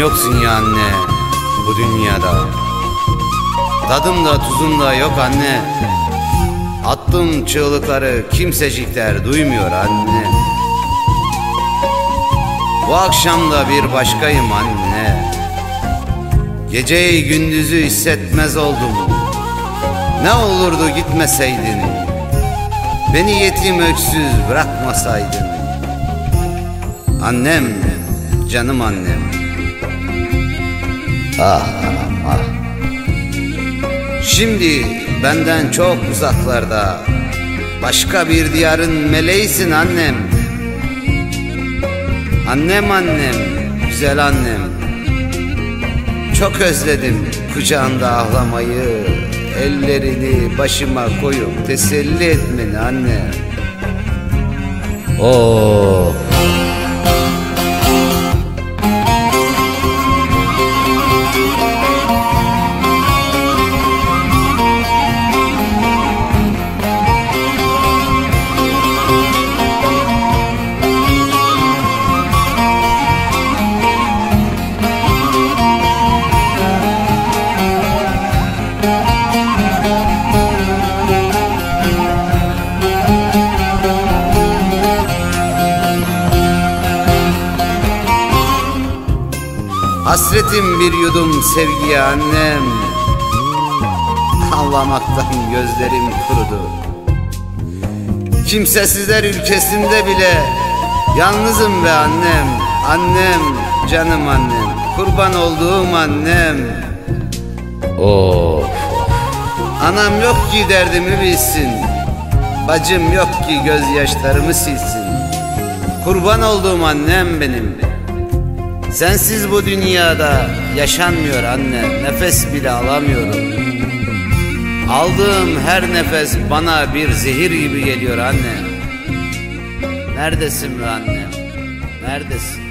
yoksun ya anne bu dünyada. Tadım da tuzum da yok anne. Attığım çığlıkları kimsecikler duymuyor anne. Bu akşam da bir başkayım anne. Geceyi gündüzü hissetmez oldum. Ne olurdu gitmeseydin, beni yetim öksüz bırakmasaydın. Annem, canım annem. Ah anam ah. Şimdi benden çok uzaklarda, başka bir diyarın meleğisin annem. Annem annem, güzel annem. Çok özledim kucağında ağlamayı, ellerini başıma koyup teselli etmeni anne. Oh. Hasretim bir yudum sevgiye annem. Ağlamaktan gözlerim kurudu. Kimsesizler ülkesinde bile yalnızım be annem. Annem, canım annem, kurban olduğum annem. Of. Anam yok ki derdimi bilsin, bacım yok ki gözyaşlarımı silsin. Kurban olduğum annem benim. Sensiz bu dünyada yaşanmıyor anne, nefes bile alamıyorum. Aldığım her nefes bana bir zehir gibi geliyor anne. Neredesin be annem, neredesin?